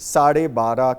12.5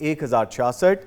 1066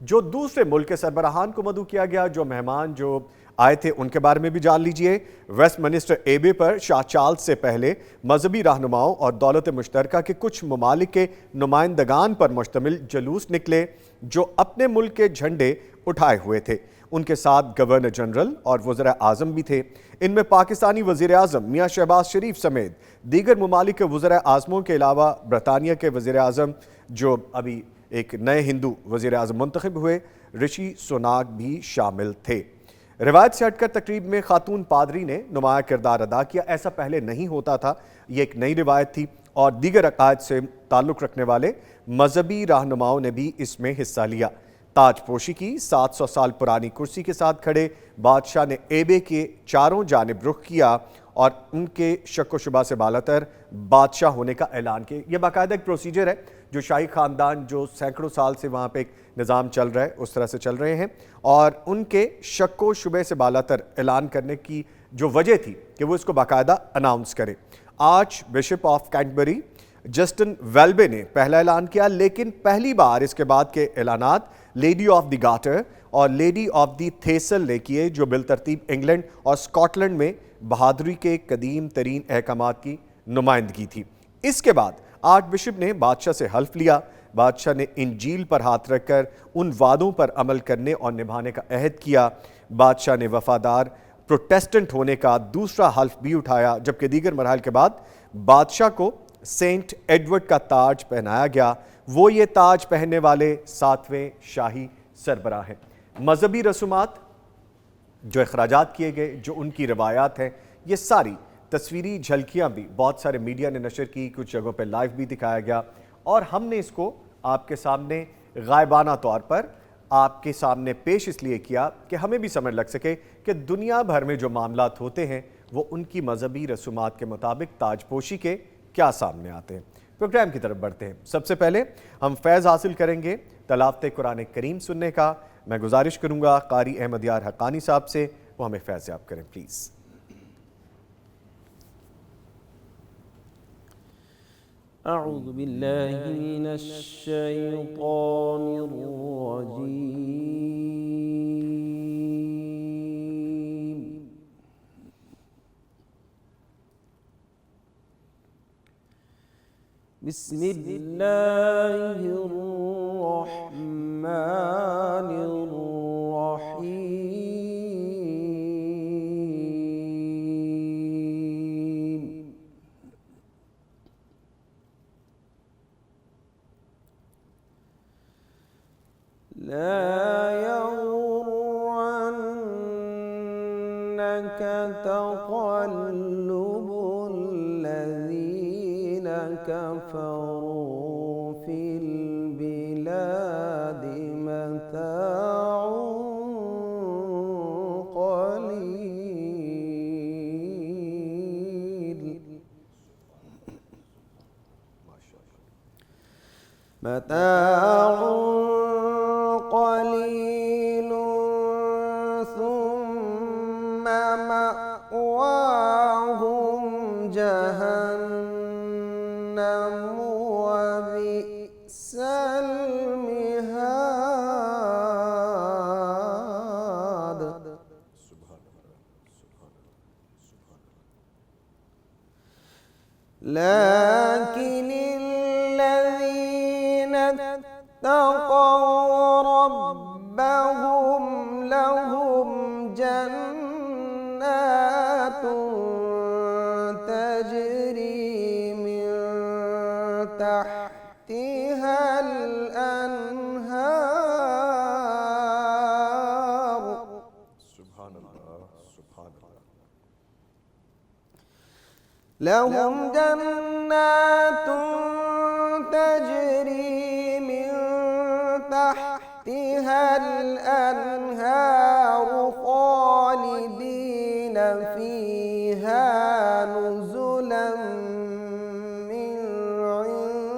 جو دوسرے ملک کے سربراہان کو مدعو کیا گیا، جو مہمان جو آئے تھے ان کے بارے میں بھی جان لیجئے۔ ویسٹ منسٹر ایبے پر شاہ چارلس سے پہلے مذہبی رہنماؤں اور دولت مشترکہ کے کچھ ممالک کے نمائندگان پر مشتمل جلوس نکلے جو اپنے ملک کے جھنڈے اٹھائے ہوئے تھے۔ ان کے ساتھ گورنر جنرل اور وزراء اعظم بھی تھے۔ ان میں پاکستانی وزیر اعظم میاں شہباز شریف سمیت دیگر ممالک کے وزراء اعظموں کے علاوہ برطانیہ کے وزیر اعظم جو ابھی ایک نئے ہندو وزیر اعظم منتخب ہوئے، رشی سوناک بھی شامل تھے۔ روایت سے ہٹ کر تقریب میں خاتون پادری نے نمایاں کردار ادا کیا۔ ایسا پہلے نہیں ہوتا تھا، یہ ایک نئی روایت تھی اور دیگر عقائد سے تعلق رکھنے والے مذہبی رہنماؤں نے بھی اس میں حصہ لیا۔ تاج پوشی کی 700 سال پرانی کرسی کے ساتھ کھڑے بادشاہ نے ایبے کے چاروں جانب رخ کیا اور ان کے شک و شبہ سے بالاتر بادشاہ ہونے کا اعلان کیا۔ یہ باقاعدہ ایک پروسیجر ہے جو شاہی خاندان جو سینکڑوں سال سے وہاں پہ ایک نظام چل رہا ہے اس طرح سے چل رہے ہیں، اور ان کے شک و شبہ سے بالاتر اعلان کرنے کی جو وجہ تھی کہ وہ اس کو باقاعدہ اناؤنس کریں۔ Archbishop of Canterbury Justin Welby نے پہلا اعلان کیا، لیکن پہلی بار اس کے بعد کے اعلانات لیڈی آف دی گارٹر اور لیڈی آف دی تھیسل نے کیے، جو بالترتیب انگلینڈ اور اسکاٹ لینڈ میں بہادری کے قدیم ترین احکامات کی نمائندگی تھی۔ اس کے بعد آرچ بشپ نے بادشاہ سے حلف لیا۔ بادشاہ نے انجیل پر ہاتھ رکھ کر ان وعدوں پر عمل کرنے اور نبھانے کا عہد کیا۔ بادشاہ نے وفادار پروٹیسٹنٹ ہونے کا دوسرا حلف بھی اٹھایا، جبکہ دیگر مراحل کے بعد بادشاہ کو سینٹ ایڈورڈ کا تاج پہنایا گیا۔ وہ یہ تاج پہننے والے 7ویں شاہی سربراہ ہیں۔ مذہبی رسومات، جو اخراجات کیے گئے، جو ان کی روایات ہیں، یہ ساری تصویری جھلکیاں بھی بہت سارے میڈیا نے نشر کی، کچھ جگہوں پہ لائیو بھی دکھایا گیا، اور ہم نے اس کو آپ کے سامنے غائبانہ طور پر آپ کے سامنے پیش اس لیے کیا کہ ہمیں بھی سمجھ لگ سکے کہ دنیا بھر میں جو معاملات ہوتے ہیں وہ ان کی مذہبی رسومات کے مطابق تاج پوشی کے کیا سامنے آتے ہیں۔ پروگرام کی طرف بڑھتے ہیں۔ سب سے پہلے ہم فیض حاصل کریں گے تلاوت قرآن کریم سننے کا۔ میں گزارش کروں گا قاری احمد یار حقانی صاحب سے، وہ ہمیں فیض یاب کریں پلیز۔ اعوذ باللہ من الشیطان الرجیم۔ بسم اللہ الرحمن الرحیم۔ لا يغرنك تقلب الذين كفروا في البلاد، متاع قليل قليل ثم مأواهم جهنم وبئس المهاد۔ لكن الذين اتقوا ربهم لهم جنات تجري من تحتها الأنهار، سبحان اللہ، سبحان اللہ۔ لهم جنات تجري من تحتها الأنهار خالدين فيها، نزلا من عند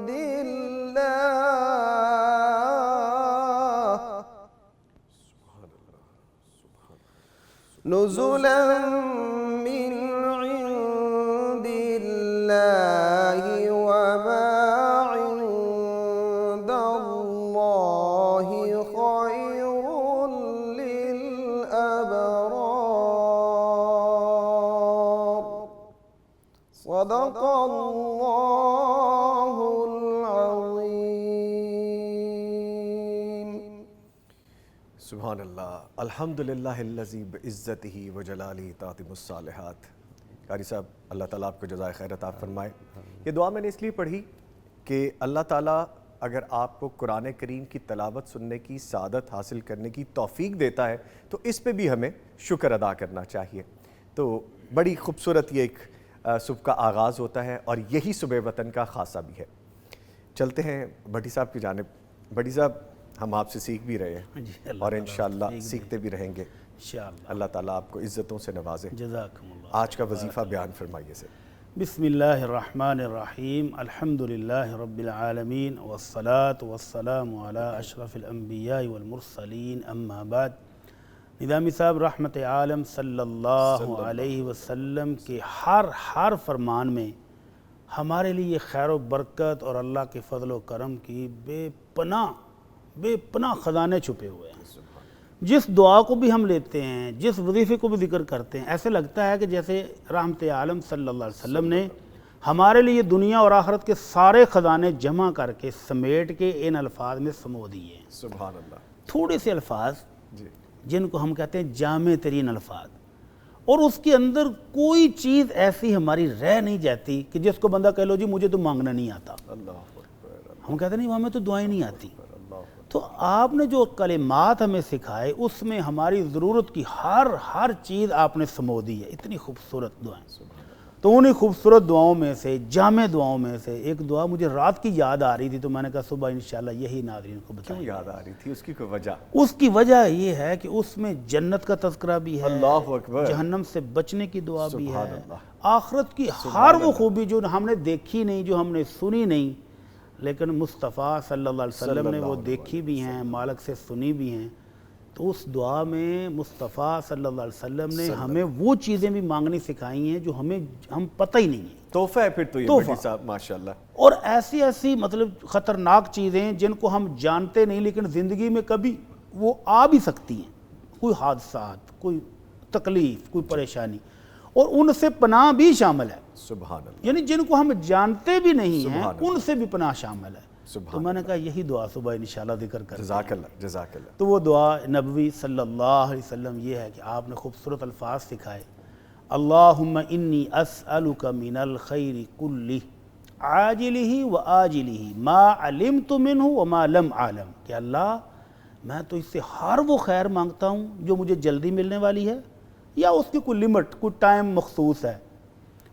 الله، نزلا من عند الله، وما عند الله سبحان اللہ. الحمدللہ الذی بعزتہ وجلالہ تتم الصالحات. قاری صاحب اللہ تعالیٰ آپ کو جزائے خیر عطا فرمائے. یہ دعا میں نے اس لیے پڑھی کہ اللہ تعالیٰ اگر آپ کو قرآن کریم کی تلاوت سننے کی سعادت حاصل کرنے کی توفیق دیتا ہے تو اس پہ بھی ہمیں شکر ادا کرنا چاہیے. تو بڑی خوبصورت یہ ایک صبح کا آغاز ہوتا ہے اور یہی صبح وطن کا خاصہ بھی ہے. چلتے ہیں بھٹی صاحب کی جانب. بھٹی صاحب ہم آپ سے سیکھ بھی رہے ہیں اور انشاءاللہ سیکھتے بھی رہیں گے. اللہ تعالیٰ آپ کو عزتوں سے نوازے. جزاکم اللہ. آج کا وظیفہ بیان فرمائیے سے. بسم اللہ الرحمن الرحیم. الحمدللہ رب العالمین والصلاة والسلام علی اشرف الانبیاء والمرسلین. اما بعد. نظامی صاحب رحمت عالم صلی اللہ علیہ وسلم کے ہر فرمان میں ہمارے لیے خیر و برکت اور اللہ کے فضل و کرم کی بے پناہ خزانے چھپے ہوئے ہیں. جس دعا کو بھی ہم لیتے ہیں، جس وظیفے کو بھی ذکر کرتے ہیں، ایسے لگتا ہے کہ جیسے رحمت عالم صلی اللہ علیہ وسلم نے ہمارے لیے دنیا اور آخرت کے سارے خزانے جمع کر کے سمیٹ کے ان الفاظ میں سمو دیے ہیں. سبحان اللہ. تھوڑے سے الفاظ جن کو ہم کہتے ہیں جامع ترین الفاظ، اور اس کے اندر کوئی چیز ایسی ہماری رہ نہیں جاتی کہ جس کو بندہ کہہ لو جی مجھے تو مانگنا نہیں آتا. ہم کہتے ہیں نہیں ہمیں تو دعائیں نہیں آتی. تو آپ نے جو کلمات ہمیں سکھائے اس میں ہماری ضرورت کی ہر چیز آپ نے سمو دی ہے. اتنی خوبصورت دعائیں. تو انہی خوبصورت دعاؤں میں سے، جامع دعاؤں میں سے ایک دعا مجھے رات کی یاد آ رہی تھی تو میں نے کہا صبح انشاءاللہ یہی ناظرین کو بتائیں. کیوں یاد آ رہی تھی؟ اس کی کوئی وجہ؟ اس کی وجہ یہ ہے کہ اس میں جنت کا تذکرہ بھی ہے، اللہ اکبر، جہنم سے بچنے کی دعا بھی ہے، اللہ، آخرت کی ہر وہ خوبی جو ہم نے دیکھی نہیں، جو ہم نے سنی نہیں، لیکن مصطفیٰ صلی اللہ علیہ وسلم نے وہ دیکھی بھی ہیں، مالک سے سنی بھی ہیں. تو اس دعا میں مصطفیٰ صلی اللہ علیہ وسلم نے ہمیں وہ چیزیں بھی مانگنی سکھائی ہیں جو ہم پتہ ہی نہیں ہیں. تحفہ ہے پھر تو یہ بھٹی صاحب ماشاءاللہ. اور ایسی مطلب خطرناک چیزیں جن کو ہم جانتے نہیں لیکن زندگی میں کبھی وہ آ بھی سکتی ہیں. کوئی حادثات، کوئی تکلیف، کوئی پریشانی، اور ان سے پناہ بھی شامل ہے. سبحان اللہ. یعنی جن کو ہم جانتے بھی نہیں ہیں ان سے بھی پناہ شامل ہے. تو میں نے کہا یہی دعا صبح انشاءاللہ ذکر کریں. جزاک اللہ، جزاک اللہ. تو وہ دعا نبوی صلی اللہ علیہ وسلم یہ ہے کہ آپ نے خوبصورت الفاظ سکھائے. اللہم انی اسألک من الخیر کلہ عاجلہ و آجلہ ما علمت منہ وما لم اعلم. کہ اللہ میں تو اس سے ہر وہ خیر مانگتا ہوں جو مجھے جلدی ملنے والی ہے یا اس کی کوئی لمٹ، کوئی ٹائم مخصوص ہے،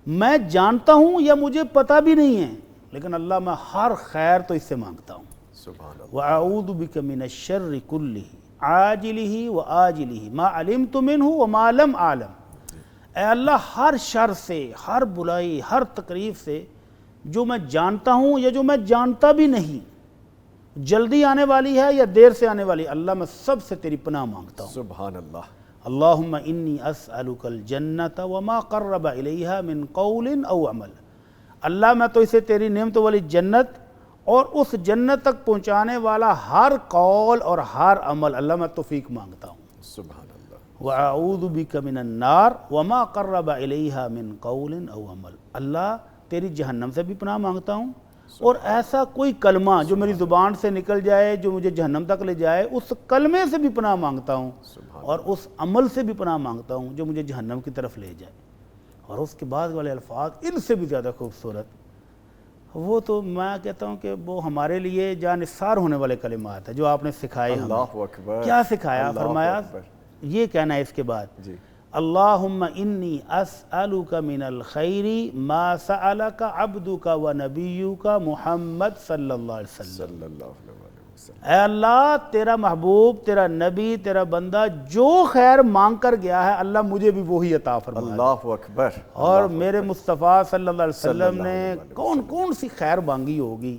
میں جانتا ہوں یا مجھے پتہ بھی نہیں ہے، لیکن اللہ میں ہر خیر تو اس سے مانگتا ہوں. سبحان اللہ. وَأَعُوذُ بِكَ مِنَ الشَّرِّ كُلِّهِ عَاجِلِهِ وَآجِلِهِ مَا عَلِمْتُ مِنْهُ وَمَا لَمْ أَعْلَمْ. اے اللہ ہر شر سے، ہر برائی، ہر تکلیف سے جو میں جانتا ہوں یا جو میں جانتا بھی نہیں، جلدی آنے والی ہے یا دیر سے آنے والی، اللہ میں سب سے تیری پناہ مانگتا ہوں. سبحان اللہ. اللہم انی اسألک الجنت وما قرب الیہا من قول او عمل. اللہ میں تو اسے تیری نعمت والی جنت اور اس جنت تک پہنچانے والا ہر قول اور ہر عمل اللہ میں توفیق مانگتا ہوں. سبحان اللہ. وَأَعُوذُ بِكَ مِنَ النَّارِ وَمَا قَرَّبَ إِلَيْهَا مِنْ قَوْلٍ أَوْ عَمَلٍ. اللہ تیری جہنم سے بھی پناہ مانگتا ہوں، اور ایسا کوئی کلمہ جو میری زبان سے نکل جائے جو مجھے جہنم تک لے جائے اس کلمے سے بھی پناہ مانگتا ہوں، اور اس عمل سے بھی پناہ مانگتا ہوں جو مجھے جہنم کی طرف لے جائے. اور اس کے بعد والے الفاظ ان سے بھی زیادہ خوبصورت، وہ تو میں کہتا ہوں کہ وہ ہمارے لیے جان نثار ہونے والے کلمات ہیں جو آپ نے سکھائے. اللہ اکبر. کیا سکھایا؟ فرمایا یہ کہنا ہے اس کے بعد جی اللہم انی اسألک من الخیر ما سألک عبدک و نبیک محمد صلی اللہ علیہ وسلم. صلی اللہ علیہ وسلم. اے اللہ تیرا محبوب، تیرا نبی، تیرا بندہ جو خیر مانگ کر گیا ہے اللہ مجھے بھی وہی عطا فرما. اللہ اکبر. اور میرے مصطفیٰ صلی اللہ علیہ وسلم نے کون سی خیر مانگی ہوگی؟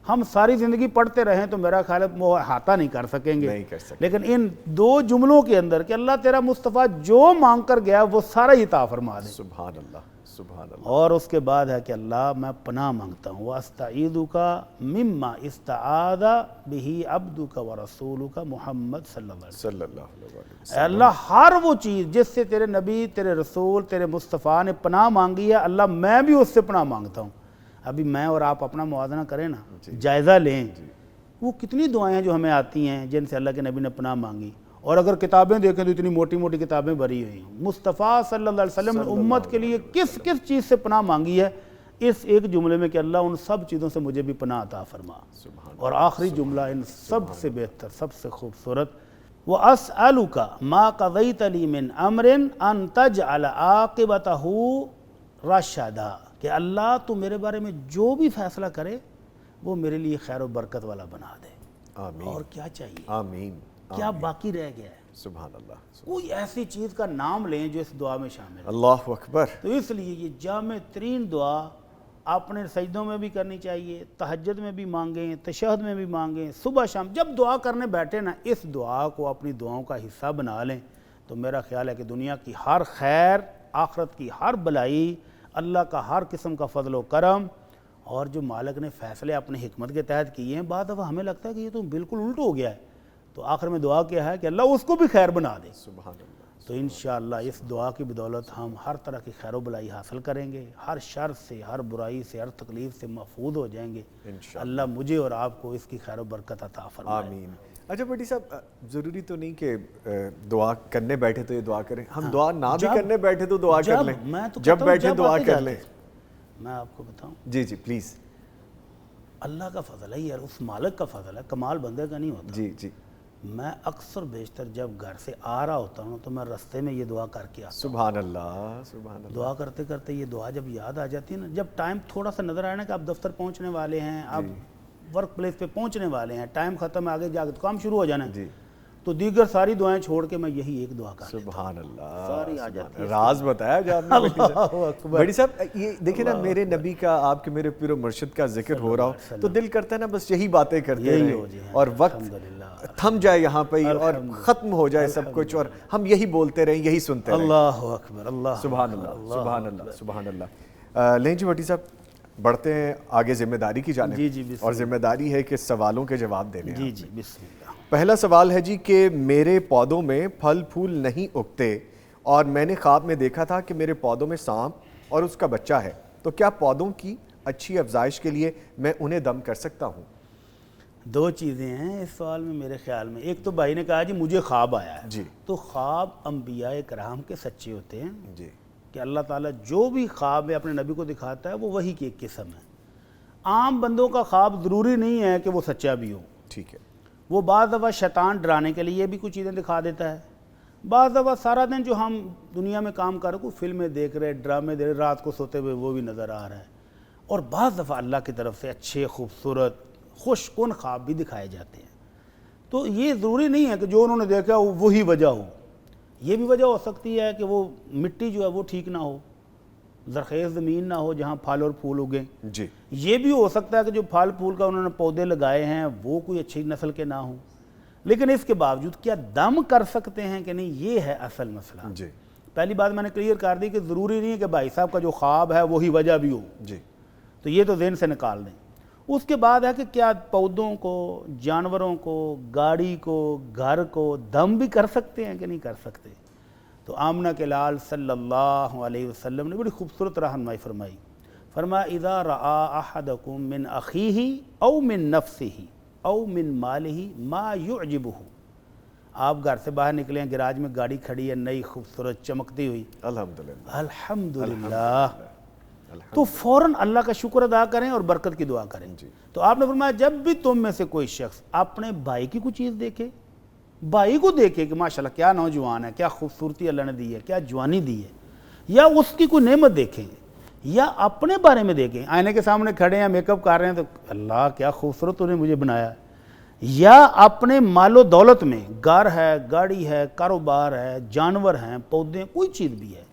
ہم ساری زندگی پڑھتے رہیں تو میرا خیال ہے وہ احاطہ نہیں کر سکیں گے، لیکن ان دو جملوں کے اندر کہ اللہ تیرا مصطفیٰ جو مانگ کر گیا وہ سارا ہی عطا فرما دے. سبحان اللہ. سبحان اللہ. اور اس کے بعد ہے کہ اللہ میں پناہ مانگتا ہوں وَأَسْتَعِيذُكَ مِمَّا اسْتَعَاذَ بِهِ عَبْدُكَ وَرَسُولُكَ محمد صلی اللہ علیہ وسلم. صلی اللہ علیہ وسلم. اے اللہ ہر وہ چیز جس سے تیرے نبی، تیرے رسول، تیرے مصطفیٰ نے پناہ مانگی ہے اللہ میں بھی اس سے پناہ مانگتا ہوں. ابھی میں اور آپ اپنا موازنہ کریں نا، جائزہ لیں، وہ کتنی دعائیں ہیں جو ہمیں آتی ہیں جن سے اللہ کے نبی نے پناہ مانگی، اور اگر کتابیں دیکھیں تو اتنی موٹی موٹی کتابیں بھری ہوئی ہیں. مصطفیٰ صلی اللہ علیہ وسلم نے امت کے لیے کس کس چیز سے پناہ مانگی ہے؟ اس ایک جملے میں کہ اللہ ان سب چیزوں سے مجھے بھی پناہ عطا فرما. اور آخری جملہ ان سب سے بہتر، سب سے خوبصورت، وَأَسْأَلُكَ مَا قَضَيْتَ لِي مِنْ أَمْرٍ أَن تَجْعَلَ عَاقِبَتَهُ رَشَدًا، کہ اللہ تو میرے بارے میں جو بھی فیصلہ کرے وہ میرے لیے خیر و برکت والا بنا دے. آمین. اور کیا چاہیے؟ آمین. کیا باقی رہ گیا ہے؟ سبحان اللہ. کوئی ایسی چیز کا نام لیں جو اس دعا میں شامل ہے. اللہ اکبر. تو اس لیے یہ جامع ترین دعا اپنے سجدوں میں بھی کرنی چاہیے، تہجد میں بھی مانگیں، تشہد میں بھی مانگیں، صبح شام جب دعا کرنے بیٹھے نا اس دعا کو اپنی دعاؤں کا حصہ بنا لیں تو میرا خیال ہے کہ دنیا کی ہر خیر، آخرت کی ہر بلائی، اللہ کا ہر قسم کا فضل و کرم، اور جو مالک نے فیصلے اپنے حکمت کے تحت کیے ہیں، بعد دفعہ ہمیں لگتا ہے کہ یہ تو بالکل الٹ ہو گیا ہے، تو آخر میں دعا کیا ہے کہ اللہ اس کو بھی خیر بنا دے. سبحان اللہ. تو انشاءاللہ اس دعا کی بدولت ہم ہر طرح کی خیر و بلائی حاصل کریں گے، ہر شر سے، ہر برائی سے، ہر تکلیف سے محفوظ ہو جائیں گے. اللہ مجھے اور آپ کو اس کی خیر و برکت عطا فرمائے. آمین. اچھا بھٹی صاحب، ضروری تو نہیں کہ دعا کرنے بیٹھے تو یہ دعا کریں، ہم دعا نہ بھی کرنے بیٹھے تو دعا کر لیں، جب بیٹھے دعا کر لیں. میں آپ کو بتاؤں، جی جی پلیز. اللہ کا فضل ہے یار، اس مالک کا فضل ہے، کمال بندے کا نہیں ہوتا. جی جی. میں اکثر بیشتر جب گھر سے آ رہا ہوتا ہوں تو میں رستے میں یہ دعا کر کے آتا ہوں. سبحان اللہ. سبحان اللہ. دعا کرتے کرتے یہ دعا جب یاد آ جاتی ہے نا، جب ٹائم تھوڑا سا نظر آئے نا کہ آپ دفتر پہنچنے والے ہیں، آپ ورک پلیس پہ پہنچنے والے ہیں، ٹائم ختم ہے، آگے جا کے کام شروع ہو جانا ہے، تو دیگر ساری دعائیں چھوڑ کے میں یہی ایک دعا کرتا ہوں. سبحان اللہ. ساری آ جاتی ہے. راز بتایا جو آپ نے. بھٹی صاحب یہ دیکھیں نا، میرے نبی کا، آپ کے میرے پیر و مرشد کا ذکر ہو رہا ہو تو دل کرتا ہے نا بس یہی باتیں کرتے رہیں اور وقت تھم جائے یہاں پہ اور ختم ہو جائے سب کچھ اور ہم یہی بولتے رہیں، یہی سنتے رہیں. اللہ اکبر. اللہ سبحان اللہ. سبحان اللہ. سبحان اللہ. لیں جی بھٹی صاحب، بڑھتے ہیں آگے ذمہ داری کی جانب. اور ذمہ داری ہے کہ سوالوں کے جواب دینے. جی جی بسم اللہ. پہلا سوال ہے جی کہ میرے پودوں میں پھل پھول نہیں اگتے اور میں نے خواب میں دیکھا تھا کہ میرے پودوں میں سانپ اور اس کا بچہ ہے، تو کیا پودوں کی اچھی افزائش کے لیے میں انہیں دم کر سکتا ہوں؟ دو چیزیں ہیں اس سوال میں میرے خیال میں. ایک تو بھائی نے کہا جی مجھے خواب آیا ہے. جی. تو خواب انبیاء کرام کے سچے ہوتے ہیں. جی. کہ اللہ تعالیٰ جو بھی خواب ہے اپنے نبی کو دکھاتا ہے وہ وہی کی ایک قسم ہے. عام بندوں کا خواب ضروری نہیں ہے کہ وہ سچا بھی ہو. ٹھیک ہے. وہ بعض دفعہ شیطان ڈرانے کے لیے بھی کچھ چیزیں دکھا دیتا ہے. بعض دفعہ سارا دن جو ہم دنیا میں کام کر رہے، کوئی فلمیں دیکھ رہے، ڈرامے دیکھ رہے، رات کو سوتے ہوئے وہ بھی نظر آ رہا ہے. اور بعض دفعہ اللہ کی طرف سے اچھے، خوبصورت، خوش کن خواب بھی دکھائے جاتے ہیں. تو یہ ضروری نہیں ہے کہ جو انہوں نے دیکھا وہی وجہ ہو. یہ بھی وجہ ہو سکتی ہے کہ وہ مٹی جو ہے وہ ٹھیک نہ ہو، زرخیز زمین نہ ہو جہاں پھل اور پھول اگیں. جی. یہ بھی ہو سکتا ہے کہ جو پھل پھول کا انہوں نے پودے لگائے ہیں وہ کوئی اچھی نسل کے نہ ہوں. لیکن اس کے باوجود کیا دم کر سکتے ہیں کہ نہیں، یہ ہے اصل مسئلہ. جی. پہلی بات میں نے کلیئر کر دی کہ ضروری نہیں ہے کہ بھائی صاحب کا جو خواب ہے وہی وجہ بھی ہو. جی. تو یہ تو ذہن سے نکال دیں. اس کے بعد ہے کہ کیا پودوں کو، جانوروں کو، گاڑی کو، گھر کو دم بھی کر سکتے ہیں کہ نہیں کر سکتے؟ تو آمنہ کے لال صلی اللہ علیہ وسلم نے بڑی خوبصورت رہنمائی فرمائی. فرمایا اذا رآ احدکم من اخیہ او من نفسہ او من مالہ ما یعجبہ. آپ گھر سے باہر نکلے ہیں، گراج میں گاڑی کھڑی ہے نئی خوبصورت چمکتی ہوئی، الحمدللہ الحمدللہ، تو فوراً اللہ کا شکر ادا کریں اور برکت کی دعا کریں. تو آپ نے فرمایا جب بھی تم میں سے کوئی شخص اپنے بھائی کی کوئی چیز دیکھے، بھائی کو دیکھے کہ ماشاءاللہ کیا نوجوان ہے، کیا خوبصورتی اللہ نے دی ہے، کیا جوانی دی ہے، یا اس کی کوئی نعمت دیکھیں، یا اپنے بارے میں دیکھیں، آئینے کے سامنے کھڑے ہیں، میک اپ کر رہے ہیں تو اللہ کیا خوبصورت انہیں مجھے بنایا، یا اپنے مال و دولت میں گھر ہے، گاڑی ہے، کاروبار ہے، جانور ہیں، پودے، کوئی چیز بھی ہے،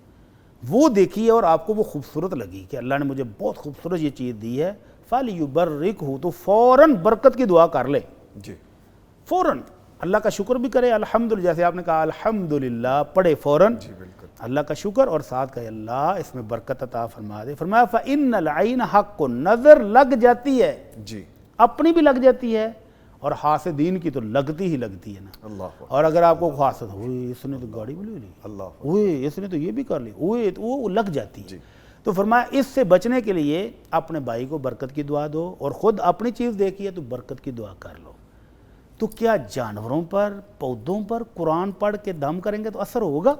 وہ دیکھیے اور آپ کو وہ خوبصورت لگی کہ اللہ نے مجھے بہت خوبصورت یہ چیز دی ہے، فَلْيُبَرِّكْهُ، تو فوراً برکت کی دعا کر لے. جی. فوراً اللہ کا شکر بھی کرے، الحمدللہ، جیسے آپ نے کہا الحمدللہ پڑھے فوراً اللہ کا شکر، اور ساتھ کہے اللہ اس میں برکت عطا فرما دے. فرمایا فَإِنَّ الْعَيْنَ حَقٌّ، نظر لگ جاتی ہے، جی. اپنی بھی لگ جاتی ہے اور حاسدین کی تو لگتی ہی لگتی ہے نا. اللہ. اور اگر آپ کو حاسد ہوئے اس نے تو گاڑی بھی لے لی، اللہ، ہوئے اس نے تو یہ بھی کر لی، ہوئے تو وہ لگ جاتی ہے. تو فرمایا اس سے بچنے کے لیے اپنے بھائی کو برکت کی دعا دو، اور خود اپنی چیز دیکھیے تو برکت کی دعا کر لو. تو کیا جانوروں پر، پودوں پر قرآن پڑھ کے دم کریں گے تو اثر ہوگا؟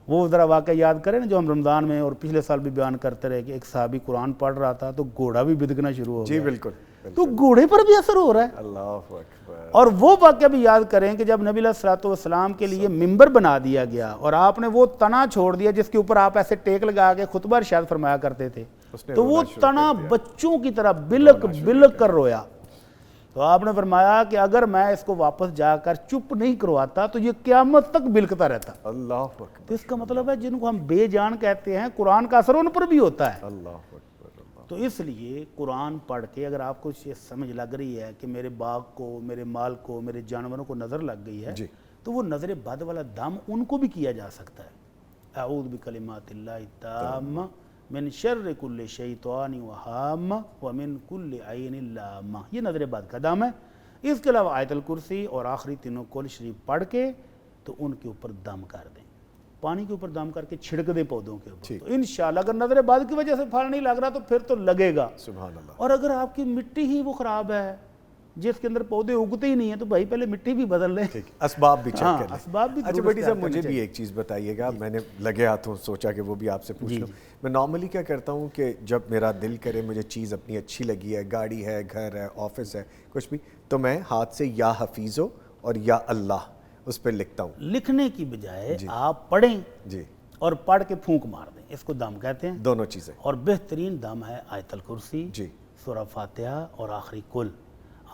وہ ذرا واقعہ یاد کریں نا جو ہم رمضان میں اور پچھلے سال بھی بیان کرتے رہے کہ ایک صحابی قرآن پڑھ رہا تھا تو گھوڑا بھی بدکنا شروع ہو جی گیا، بالکل، تو گھوڑے پر بھی اثر ہو رہا ہے۔ اللہ اکبر۔ اور وہ واقعہ بھی یاد کریں کہ جب نبی علیہ الصلوۃ والسلام کے لیے ممبر بنا دیا گیا اور آپ نے وہ تنا چھوڑ دیا جس کے اوپر آپ ایسے ٹیک لگا کے خطبہ ارشاد فرمایا کرتے تھے، تو وہ تنا بچوں کی طرح بلک بلک کر رویا۔ تو آپ نے فرمایا کہ اگر میں اس کو واپس جا کر چپ نہیں کرواتا تو یہ قیامت تک بلکتا رہتا۔ اللہ اکبر۔ تو اس کا مطلب ہے جن کو ہم بے جان کہتے ہیں قرآن کا اثر ان پر بھی ہوتا ہے۔ اللہ اکبر اللہ۔ تو اس لیے قرآن پڑھ کے اگر آپ کو یہ سمجھ لگ رہی ہے کہ میرے باغ کو، میرے مال کو، میرے جانوروں کو نظر لگ گئی ہے، جی تو وہ نظر بد والا دم ان کو بھی کیا جا سکتا ہے۔ اعوذ بکلمات اللہ التامہ من شر کل شیطان وہامہ ومن کل عین لامہ، یہ نظر بد کا دم ہے۔ اس کے علاوہ آیت الکرسی اور آخری تینوں کل شریف پڑھ کے تو ان کے اوپر دم کر دیں، پانی کے اوپر دم کر کے چھڑک دیں پودوں کے اوپر، تو انشاءاللہ اگر نظر بد کی وجہ سے پھل نہیں لگ رہا تو پھر تو لگے گا۔ سبحان اللہ۔ اور اگر آپ کی مٹی ہی وہ خراب ہے جس کے اندر پودے اگتے ہی نہیں ہیں تو بھائی پہلے مٹی بھی بدل لیں، ٹھیک، اسباب بھی چیک کر لیں۔ اسباب بھی اچھا بھٹی صاحب مجھے بھی ایک چیز بتائیے گا، میں نے لگے ہاتھوں سوچا کہ وہ بھی آپ سے پوچھ لوں۔ میں نارملی کیا کرتا ہوں کہ جب میرا دل کرے، مجھے چیز اپنی اچھی لگی ہے، گاڑی ہے، گھر ہے، آفس ہے، کچھ بھی، تو میں ہاتھ سے یا حفیظو اور یا اللہ اس پہ لکھتا ہوں۔ لکھنے کی بجائے آپ پڑھیں جی، اور پڑھ کے پھونک مار دیں، اس کو دم کہتے ہیں۔ دونوں چیزیں۔ اور بہترین دم ہے آیت الکرسی، جی سورہ فاتحہ اور آخری کل۔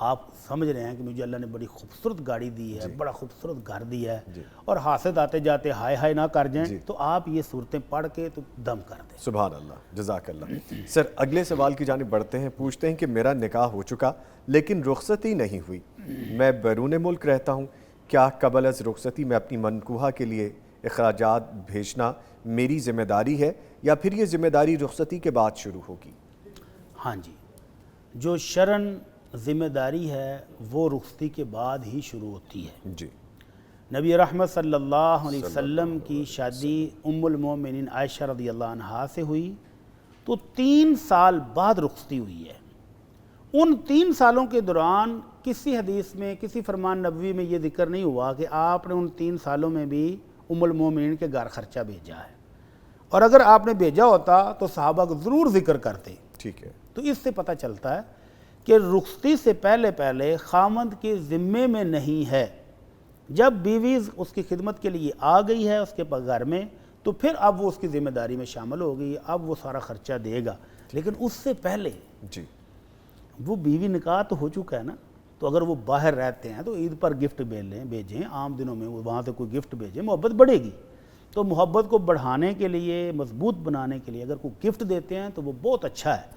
آپ سمجھ رہے ہیں کہ مجھے اللہ نے بڑی خوبصورت گاڑی دی ہے، بڑا خوبصورت گھر دیا ہے، اور حاسد آتے جاتے ہائے ہائے نہ کر جائیں، تو آپ یہ صورتیں پڑھ کے تو دم کر دیں۔ سبحان اللہ، جزاک اللہ۔ سر اگلے سوال کی جانب بڑھتے ہیں، پوچھتے ہیں کہ میرا نکاح ہو چکا لیکن رخصتی نہیں ہوئی، میں بیرون ملک رہتا ہوں، کیا قبل از رخصتی میں اپنی منکوحہ کے لیے اخراجات بھیجنا میری ذمہ داری ہے یا پھر یہ ذمہ داری رخصتی کے بعد شروع ہوگی؟ ہاں جی، جو شرعاً ذمہ داری ہے وہ رخصتی کے بعد ہی شروع ہوتی ہے۔ جی، نبی رحمت صلی اللہ علیہ وسلم کی شادی ام المومنین عائشہ رضی اللہ عنہا سے ہوئی تو 3 سال بعد رخصتی ہوئی ہے۔ ان 3 سالوں کے دوران کسی حدیث میں، کسی فرمان نبوی میں یہ ذکر نہیں ہوا کہ آپ نے ان 3 سالوں میں بھی ام المومنین کے گھر خرچہ بھیجا ہے، اور اگر آپ نے بھیجا ہوتا تو صحابہ کو ضرور ذکر کرتے۔ ٹھیک ہے۔ تو اس سے پتہ چلتا ہے کہ رخصتی سے پہلے خامند کے ذمے میں نہیں ہے۔ جب بیوی اس کی خدمت کے لیے آ گئی ہے اس کے گھر میں تو پھر اب وہ اس کی ذمہ داری میں شامل ہو گئی، اب وہ سارا خرچہ دے گا، لیکن اس سے پہلے جی، وہ بیوی نکاح تو ہو چکا ہے نا، تو اگر وہ باہر رہتے ہیں تو عید پر گفٹ بھیجیں، عام دنوں میں وہ وہاں سے کوئی گفٹ بھیجیں، محبت بڑھے گی۔ تو محبت کو بڑھانے کے لیے، مضبوط بنانے کے لیے اگر کوئی گفٹ دیتے ہیں تو وہ بہت اچھا ہے،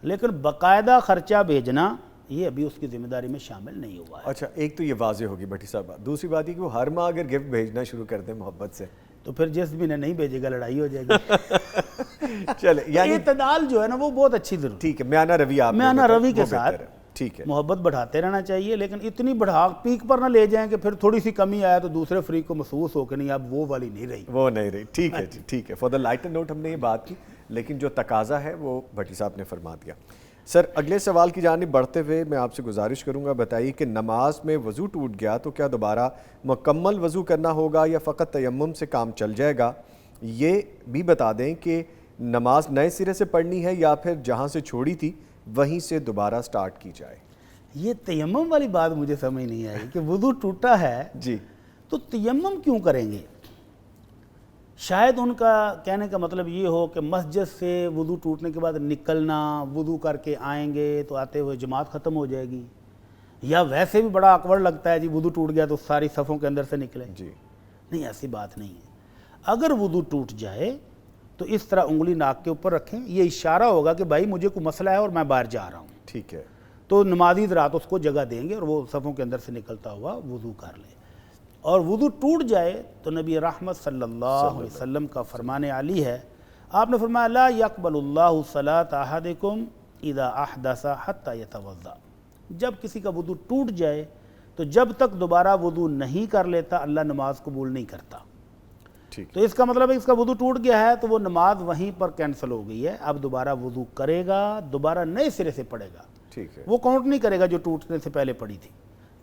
لیکن باقاعدہ خرچہ بھیجنا یہ ابھی اس کی ذمہ داری میں شامل نہیں ہوا ہے۔ اچھا، ایک تو یہ واضح ہوگی بھٹی صاحب، دوسری بات یہ کہ وہ ہر ماہ اگر گفٹ بھیجنا شروع کر دیں محبت سے تو پھر جس بھی نہیں بھیجے گا لڑائی ہو جائے گی۔ چلے، یعنی اعتدال جو ہے نا وہ بہت اچھی ضرورت ہے۔ ٹھیک ہے، میانہ روی آپ نے میانہ بتایا، روی کے وہ ساتھ بہتر ہے۔ ٹھیک ہے، محبت بڑھاتے رہنا چاہیے، لیکن اتنی بڑھا پیک پر نہ لے جائیں کہ پھر تھوڑی سی کمی آیا تو دوسرے فریق کو محسوس ہو کہ نہیں اب وہ والی نہیں رہی۔ وہ نہیں رہی، ٹھیک ہے جی، ٹھیک ہے۔ فار دا لائٹر نوٹ ہم نے یہ بات کی، لیکن جو تقاضا ہے وہ بھٹی صاحب نے فرما دیا۔ سر اگلے سوال کی جانب بڑھتے ہوئے میں آپ سے گزارش کروں گا، بتائیے کہ نماز میں وضو ٹوٹ گیا تو کیا دوبارہ مکمل وضو کرنا ہوگا یا فقط تیمم سے کام چل جائے گا؟ یہ بھی بتا دیں کہ نماز نئے سرے سے پڑھنی ہے یا پھر جہاں سے چھوڑی تھی وہیں سے دوبارہ سٹارٹ کی جائے؟ یہ تیمم والی بات مجھے سمجھ نہیں آئی کہ وضو ٹوٹا ہے جی، تو تیمم کیوں کریں گے؟ شاید ان کا کہنے کا مطلب یہ ہو کہ مسجد سے وضو ٹوٹنے کے بعد نکلنا، وضو کر کے آئیں گے تو آتے ہوئے جماعت ختم ہو جائے گی، یا ویسے بھی بڑا آکورڈ لگتا ہے جی وضو ٹوٹ گیا تو ساری صفوں کے اندر سے نکلیں۔ جی، نہیں، ایسی بات نہیں ہے۔ اگر وضو ٹوٹ جائے تو اس طرح انگلی ناک کے اوپر رکھیں، یہ اشارہ ہوگا کہ بھائی مجھے کوئی مسئلہ ہے اور میں باہر جا رہا ہوں، ٹھیک ہے، تو نمازی رات اس کو جگہ دیں گے اور وہ صفوں کے اندر سے نکلتا ہوا وضو کر لے۔ اور وضو ٹوٹ جائے تو نبی رحمت صلی اللہ علیہ وسلم کا فرمان علی ہے، آپ نے فرمایا لا یقبل اللہ صلاۃ احدکم اذا احدث حتی یتوضا، جب کسی کا وضو ٹوٹ جائے تو جب تک دوبارہ وضو نہیں کر لیتا اللہ نماز قبول نہیں کرتا۔ ٹھیک، تو اس کا مطلب ہے اس کا وضو ٹوٹ گیا ہے تو وہ نماز وہیں پر کینسل ہو گئی ہے، اب دوبارہ وضو کرے گا، دوبارہ نئے سرے سے پڑھے گا، ٹھیک ہے، وہ کاؤنٹ نہیں کرے گا جو ٹوٹنے سے پہلے پڑھی تھی۔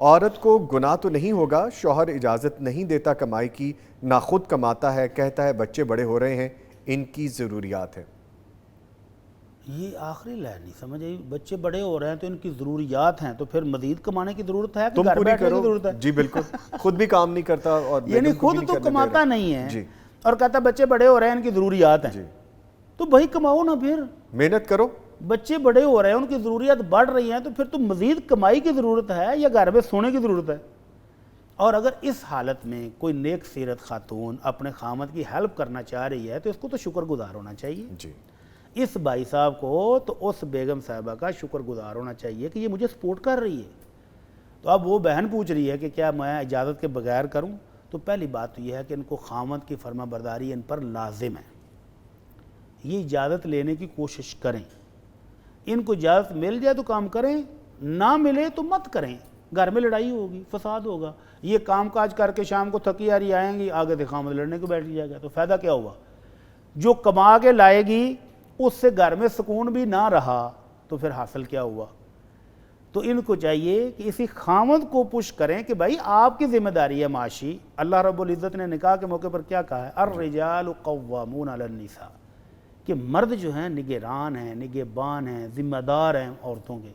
عورت کو گناہ تو نہیں ہوگا، شوہر اجازت نہیں دیتا کمائی کی، نہ خود کماتا ہے، کہتا ہے بچے بڑے ہو رہے ہیں، ان کی ضروریات ہیں۔ یہ آخری لائن نہیں سمجھ آئی، بچے بڑے ہو رہے ہیں تو ان کی ضروریات ہیں، تو پھر مزید کمانے کی ضرورت ہے کہ تم گھر پوری بیٹھنے کی کرو۔ ضرورت ہے؟ جی بالکل، خود بھی کام نہیں کرتا اور یعنی بیگم کو بھی خود نہیں تو کرنے دے کماتا رہا۔ نہیں ہے جی اور کہتا بچے بڑے ہو رہے ہیں ان کی ضروریات ہیں، جی، تو بھائی کماؤ نا، پھر محنت کرو۔ بچے بڑے ہو رہے ہیں ان کی ضروریات بڑھ رہی ہیں، تو پھر تو مزید کمائی کی ضرورت ہے یا گھر میں سونے کی ضرورت ہے؟ اور اگر اس حالت میں کوئی نیک سیرت خاتون اپنے خامد کی ہیلپ کرنا چاہ رہی ہے تو اس کو تو شکر گزار ہونا چاہیے۔ جی اس بھائی صاحب کو تو اس بیگم صاحبہ کا شکر گزار ہونا چاہیے کہ یہ مجھے سپورٹ کر رہی ہے۔ تو اب وہ بہن پوچھ رہی ہے کہ کیا میں اجازت کے بغیر کروں؟ تو پہلی بات تو یہ ہے کہ ان کو خامد کی فرما برداری ان پر لازم ہے، یہ اجازت لینے کی کوشش کریں، ان کو اجازت مل جائے تو کام کریں، نہ ملے تو مت کریں، گھر میں لڑائی ہوگی، فساد ہوگا، یہ کام کاج کر کے شام کو تھکی آ رہی آئیں گی، آگے سے خامد لڑنے کو بیٹھ جائے گا، تو فائدہ کیا ہوا؟ جو کما کے لائے گی اس سے گھر میں سکون بھی نہ رہا تو پھر حاصل کیا ہوا؟ تو ان کو چاہیے کہ اسی خامد کو پش کریں کہ بھائی آپ کی ذمہ داری ہے معاشی۔ اللہ رب العزت نے نکاح کے موقع پر کیا کہا ہے؟ الرجال قوامون علی النساء، کہ مرد جو ہیں نگران ہیں، نگہبان ہیں، ذمہ دار ہیں عورتوں کے،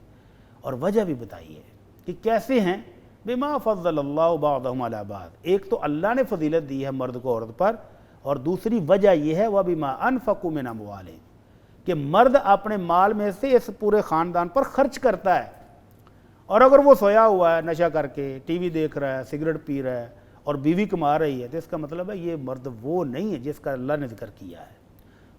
اور وجہ بھی بتائی ہے کہ کیسے ہیں؟ بما فضل اللہ بعضهم علی بعض، ایک تو اللہ نے فضیلت دی ہے مرد کو عورت پر، اور دوسری وجہ یہ ہے وبما انفقوا من اموالہم، کہ مرد اپنے مال میں سے اس پورے خاندان پر خرچ کرتا ہے، اور اگر وہ سویا ہوا ہے نشہ کر کے، ٹی وی دیکھ رہا ہے، سگریٹ پی رہا ہے، اور بیوی کما رہی ہے، تو اس کا مطلب ہے یہ مرد وہ نہیں ہے جس کا اللہ نے ذکر کیا ہے۔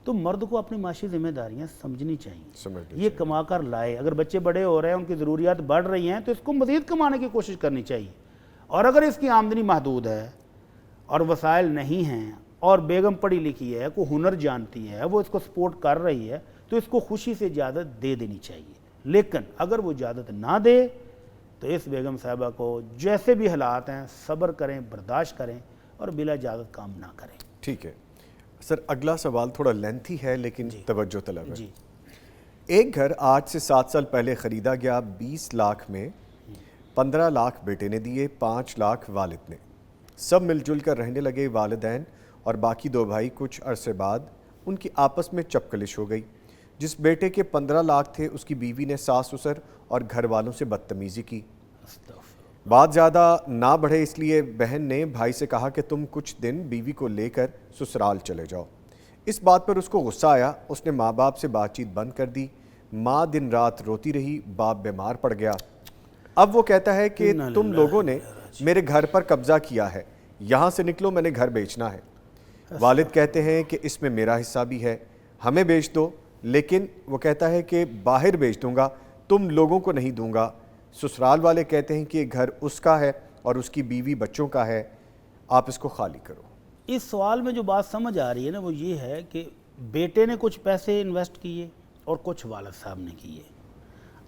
تو مرد کو اپنی معاشی ذمہ داریاں سمجھنی چاہیے، یہ کما کر لائے۔ اگر بچے بڑے ہو رہے ہیں، ان کی ضروریات بڑھ رہی ہیں، تو اس کو مزید کمانے کی کوشش کرنی چاہیے، اور اگر اس کی آمدنی محدود ہے اور وسائل نہیں ہیں، اور بیگم پڑھی لکھی ہے، کوئی ہنر جانتی ہے، وہ اس کو سپورٹ کر رہی ہے، تو اس کو خوشی سے اجازت دے دینی چاہیے۔ لیکن اگر وہ اجازت نہ دے تو اس بیگم صاحبہ کو جیسے بھی حالات ہیں صبر کریں، برداشت کریں، اور بلا اجازت کام نہ کریں۔ ٹھیک ہے سر، اگلا سوال تھوڑا لینتھی ہے لیکن توجہ طلب ہے۔ جی، ایک گھر آج سے 7 سال پہلے خریدا گیا 20 لاکھ میں، 15 لاکھ بیٹے نے دیے، 5 لاکھ والد نے، سب مل جل کر رہنے لگے والدین اور باقی 2 بھائی۔ کچھ عرصے بعد ان کی آپس میں چپکلش ہو گئی۔ جس بیٹے کے 15 لاکھ تھے اس کی بیوی نے ساس سسر اور گھر والوں سے بدتمیزی کی۔ بات زیادہ نہ بڑھے اس لیے بہن نے بھائی سے کہا کہ تم کچھ دن بیوی کو لے کر سسرال چلے جاؤ۔ اس بات پر اس کو غصہ آیا، اس نے ماں باپ سے بات چیت بند کر دی۔ ماں دن رات روتی رہی، باپ بیمار پڑ گیا۔ اب وہ کہتا ہے کہ تم لوگوں نے میرے گھر پر قبضہ کیا ہے، یہاں سے نکلو، میں نے گھر بیچنا ہے۔ والد کہتے ہیں کہ اس میں میرا حصہ بھی ہے، ہمیں بیچ دو، لیکن وہ کہتا ہے کہ باہر بیچ دوں گا، تم لوگوں کو نہیں دوں گا۔ سسرال والے کہتے ہیں کہ یہ گھر اس کا ہے اور اس کی بیوی بچوں کا ہے، آپ اس کو خالی کرو۔ اس سوال میں جو بات سمجھ آ رہی ہے نا وہ یہ ہے کہ بیٹے نے کچھ پیسے انویسٹ کیے اور کچھ والد صاحب نے کیے۔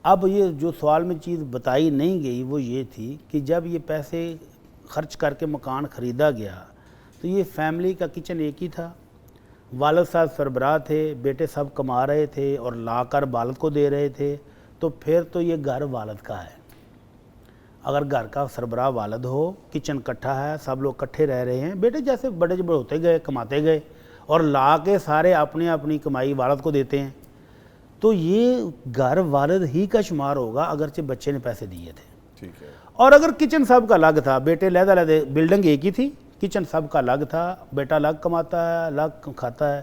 اب یہ جو سوال میں چیز بتائی نہیں گئی وہ یہ تھی کہ جب یہ پیسے خرچ کر کے مکان خریدا گیا تو یہ فیملی کا کچن ایک ہی تھا، والد صاحب سربراہ تھے، بیٹے سب کما رہے تھے اور لا کر والد کو دے رہے تھے، تو پھر تو یہ گھر والد کا ہے۔ اگر گھر کا سربراہ والد ہو، کچن کٹھا ہے، سب لوگ کٹھے رہ رہے ہیں، بیٹے جیسے بڑے بڑے ہوتے گئے، کماتے گئے اور لا کے سارے اپنی اپنی کمائی والد کو دیتے ہیں، تو یہ گھر والد ہی کا شمار ہوگا اگرچہ بچے نے پیسے دیے تھے۔ ٹھیک ہے، اور اگر کچن سب کا الگ تھا، بیٹے علیحدہ بلڈنگ ایک ہی تھی، کچن سب کا الگ تھا، بیٹا الگ کماتا ہے، الگ کھاتا ہے،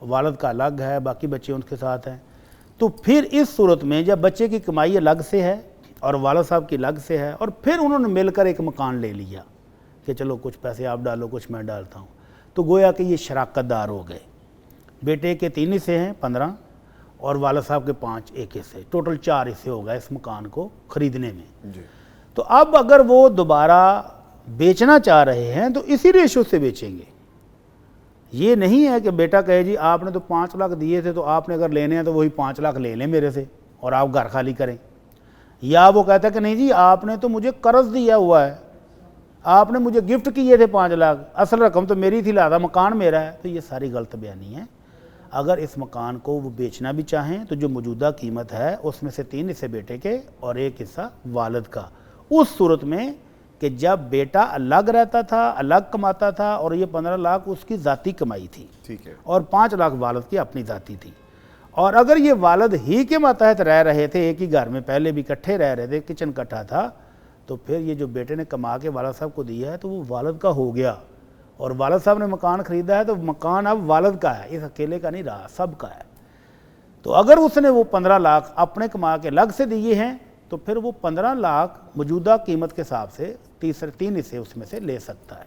والد کا الگ ہے، باقی بچے ان کے ساتھ ہیں، تو پھر اس صورت میں جب بچے کی کمائی الگ سے ہے اور والد صاحب کی الگ سے ہے، اور پھر انہوں نے مل کر ایک مکان لے لیا کہ چلو کچھ پیسے آپ ڈالو کچھ میں ڈالتا ہوں، تو گویا کہ یہ شراکت دار ہو گئے۔ بیٹے کے 3 حصے ہیں 15 اور والد صاحب کے 5 ایک حصے، ٹوٹل 4 حصے ہو گئے اس مکان کو خریدنے میں۔ جی تو اب اگر وہ دوبارہ بیچنا چاہ رہے ہیں تو اسی ریشو سے بیچیں گے۔ یہ نہیں ہے کہ بیٹا کہے جی آپ نے تو 5 لاکھ دیے تھے تو آپ نے اگر لینے ہیں تو وہی 5 لاکھ لے لیں میرے سے اور آپ گھر خالی کریں، یا وہ کہتا ہے کہ نہیں جی آپ نے تو مجھے قرض دیا ہوا ہے، آپ نے مجھے گفٹ کیے تھے 5 لاکھ، اصل رقم تو میری تھی، لہذا مکان میرا ہے۔ تو یہ ساری غلط بیانی ہے۔ اگر اس مکان کو وہ بیچنا بھی چاہیں تو جو موجودہ قیمت ہے اس میں سے 3 حصے بیٹے کے اور 1 حصہ والد کا، اس صورت میں کہ جب بیٹا الگ رہتا تھا، الگ کماتا تھا، اور یہ 15 لاکھ اس کی ذاتی کمائی تھی، ٹھیک ہے، اور 5 لاکھ والد کی اپنی ذاتی تھی، اور اگر یہ والد ہی کے ماتحت رہ رہے تھے، ایک ہی گھر میں پہلے بھی اکٹھے رہ رہے تھے، کچن کٹھا تھا، تو پھر یہ جو بیٹے نے کما کے والد صاحب کو دیا ہے تو وہ والد کا ہو گیا، اور والد صاحب نے مکان خریدا ہے تو مکان اب والد کا ہے، اس اکیلے کا نہیں رہا، سب کا ہے۔ تو اگر اس نے وہ 15 لاکھ اپنے کما کے الگ سے دیے ہیں تو پھر وہ 15 لاکھ موجودہ قیمت کے حساب سے 3 حصے اس میں سے لے سکتا ہے۔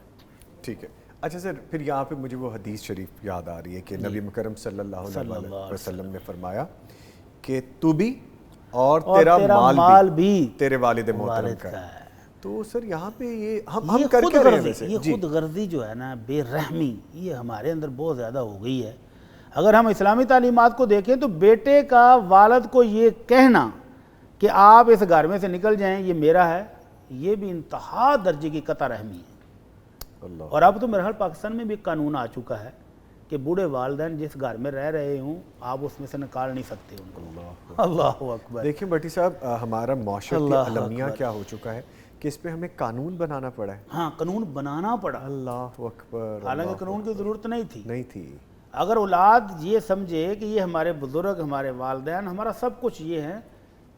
ٹھیک ہے۔ اچھا سر، پھر یہاں پہ مجھے وہ حدیث شریف یاد آ رہی ہے کہ نبی مکرم صلی اللہ علیہ وسلم نے فرمایا کہ تو بھی اور تیرا مال بھی تیرے والد محترم کا ہے۔ تو سر یہاں پہ یہ ہم کر کے رہے ہیں ویسے، یہ خود غرضی جو ہے نا، بے رحمی، یہ ہمارے اندر بہت زیادہ ہو گئی ہے۔ اگر ہم اسلامی تعلیمات کو دیکھیں تو بیٹے کا والد کو یہ کہنا کہ آپ اس گھر میں سے نکل جائیں، یہ میرا ہے، یہ بھی انتہا درجے کی قطع رحمی ہے۔ اللہ، اور اب تو میرے خیال پاکستان میں بھی ایک قانون آ چکا ہے کہ بوڑھے والدین جس گھر میں رہ رہے ہوں آپ اس میں سے نکال نہیں سکتے ان کو۔ اللہ اکبر۔ دیکھیں بٹی صاحب، ہمارا معاشرتی المیہ کیا ہو چکا ہے کہ اس پہ ہمیں قانون بنانا پڑا ہے۔ ہاں، قانون بنانا پڑا، اللہ اکبر، حالانکہ قانون کی ضرورت نہیں تھی۔ نہیں تھی۔ اگر اولاد یہ سمجھے کہ یہ ہمارے بزرگ، ہمارے والدین، ہمارا سب کچھ یہ ہیں،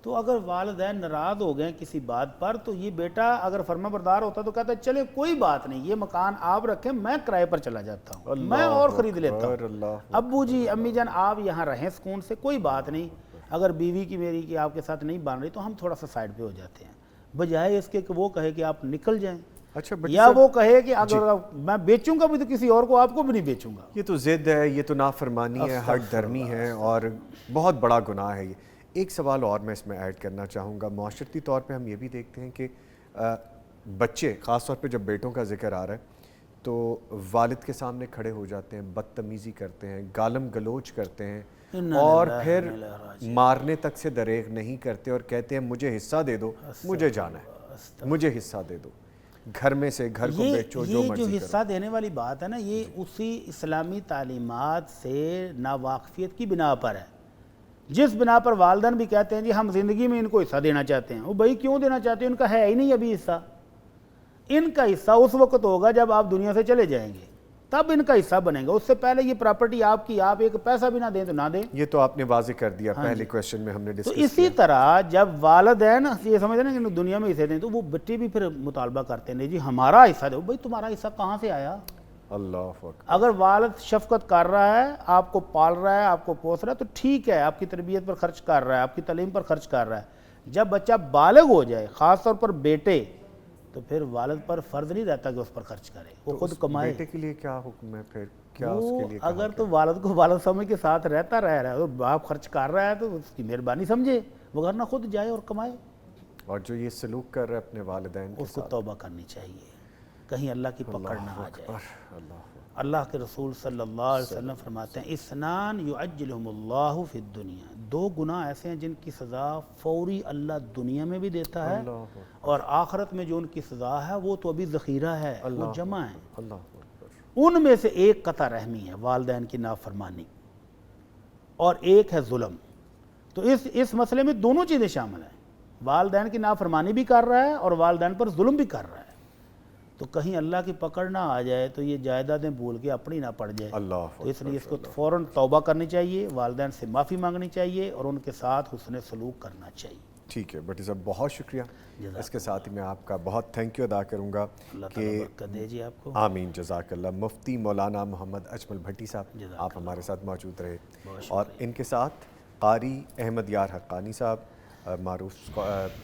تو اگر والدین ناراض ہو گئے کسی بات پر تو یہ بیٹا اگر فرما بردار ہوتا تو کہتا ہے چلے کوئی بات نہیں، یہ مکان آپ رکھیں، میں کرائے پر چلا جاتا ہوں، میں اور خرید لیتا ہوں، ابو جی امی جان آپ یہاں رہیں سکون سے، کوئی بات نہیں، اگر بیوی کی میری کی آپ کے ساتھ نہیں بن رہی تو ہم تھوڑا سا سائڈ پہ ہو جاتے ہیں، بجائے اس کے کہ وہ کہے کہ آپ نکل جائیں، یا وہ کہے کہ اگر میں بیچوں گا بھی تو کسی اور کو، آپ کو بھی نہیں بیچوں گا۔ یہ تو ضد ہے، یہ تو نافرمانی ہے، ہٹ دھرمی ہے، اور بہت بڑا گناہ ہے یہ۔ ایک سوال اور میں اس میں ایڈ کرنا چاہوں گا، معاشرتی طور پہ ہم یہ بھی دیکھتے ہیں کہ بچے، خاص طور پہ جب بیٹوں کا ذکر آ رہا ہے تو والد کے سامنے کھڑے ہو جاتے ہیں، بدتمیزی کرتے ہیں، گالم گلوچ کرتے ہیں، اور پھر مارنے تک سے دریغ نہیں کرتے اور کہتے ہیں مجھے حصہ دے دو، مجھے جانا ہے، مجھے حصہ دے دو، گھر میں سے گھر کو بیچو، جو مرضی یہ جو حصہ دینے والی بات ہے نا، یہ اسی اسلامی تعلیمات سے ناواقفیت کی بنا پر ہے، جس بنا پر والدین بھی کہتے ہیں جی ہم زندگی میں ان کو حصہ دینا چاہتے ہیں۔ وہ بھائی کیوں دینا چاہتے ہیں؟ ان کا ہے ہی نہیں ابھی حصہ، ان کا حصہ اس وقت ہوگا جب آپ دنیا سے چلے جائیں گے، تب ان کا حصہ بنے گا، اس سے پہلے یہ پراپرٹی آپ کی، آپ ایک پیسہ بھی نہ دیں تو نہ دیں۔ یہ تو آپ نے واضح کر دیا پہلے کویسچن میں ہم نے تو ڈسکس اسی طرح جب والدین یہ سمجھتے ہیں کہ دنیا میں حصے دیں تو وہ بچے بھی پھر مطالبہ کرتے ہیں جی ہمارا حصہ دو۔ بھائی تمہارا حصہ کہاں سے آیا؟ اللہ اکبر۔ اگر والد شفقت کر رہا ہے، آپ کو پال رہا ہے، آپ کو پوس رہا ہے تو ٹھیک ہے، آپ کی تربیت پر خرچ کر رہا ہے، آپ کی تعلیم پر خرچ کر رہا ہے۔ جب بچہ بالغ ہو جائے، خاص طور پر بیٹے، تو پھر والد پر فرض نہیں رہتا کہ اس پر خرچ کرے، وہ خود کمائے۔ بیٹے کے لیے کیا حکم ہے پھر؟ کیا اس کے لیے اگر تو والد کو والد سمجھ کے ساتھ رہتا رہ رہا ہے اور باپ خرچ کر رہا ہے تو اس کی مہربانی سمجھے، وگرنہ خود جائے اور کمائے۔ اور جو یہ سلوک کر رہا ہے اپنے والدین کے اس کو توبہ کرنی چاہیے، کہیں اللہ کی پکڑ نہ آ جائے۔ اللہ کے رسول صلی اللہ علیہ وسلم فرماتے ہیں اسنان یعجلہم اللہ فی الدنیا، 2 گناہ ایسے ہیں جن کی سزا فوری اللہ دنیا میں بھی دیتا ہے، اور آخرت میں جو ان کی سزا ہے وہ تو ابھی ذخیرہ ہے، وہ جمع ہے۔ ان میں سے ایک قطع رحمی ہے، والدین کی نافرمانی، اور ایک ہے ظلم۔ تو اس مسئلے میں دونوں چیزیں شامل ہیں، والدین کی نافرمانی بھی کر رہا ہے اور والدین پر ظلم بھی کر رہا ہے، تو کہیں اللہ کی پکڑ نہ آ جائے تو یہ جائیدادیں بھول کے اپنی نہ پڑ جائے۔ تو اس لیے اس کو فوراً توبہ کرنی چاہیے، والدین سے معافی مانگنی چاہیے اور ان کے ساتھ حسن سلوک کرنا چاہیے۔ ٹھیک ہے بٹی صاحب، بہت شکریہ۔ اس کے ساتھ ہی میں آپ کا بہت تھینک یو ادا کروں گا کہ برکت دے جی آپ کو۔ آمین، جزاک اللہ۔ مفتی مولانا محمد اجمل بھٹی صاحب آپ ہمارے ساتھ موجود رہے، اور ان کے ساتھ قاری احمد یار حقانی صاحب، معروف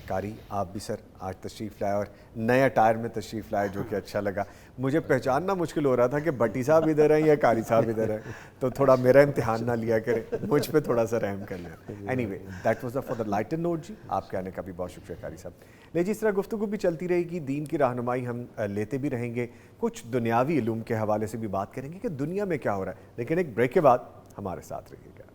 قاری، آپ بھی سر آج تشریف لائے اور نئے اٹائر میں تشریف لائے، جو کہ اچھا لگا۔ مجھے پہچاننا مشکل ہو رہا تھا کہ بھٹی صاحب ادھر ہیں یا قاری صاحب ادھر ہیں، تو تھوڑا میرا امتحان نہ لیا کریں، مجھ پہ تھوڑا سا رحم کر لیں۔ Anyway that was for the lighter note جی، آپ کے آنے کا بھی بہت شکریہ قاری صاحب۔ لے جی، اس طرح گفتگو بھی چلتی رہے گی، دین کی رہنمائی ہم لیتے بھی رہیں گے، کچھ دنیاوی علوم کے حوالے سے بھی بات کریں گے کہ دنیا میں کیا ہو رہا ہے، لیکن ایک بریک کے بعد ہمارے ساتھ رہیے گا۔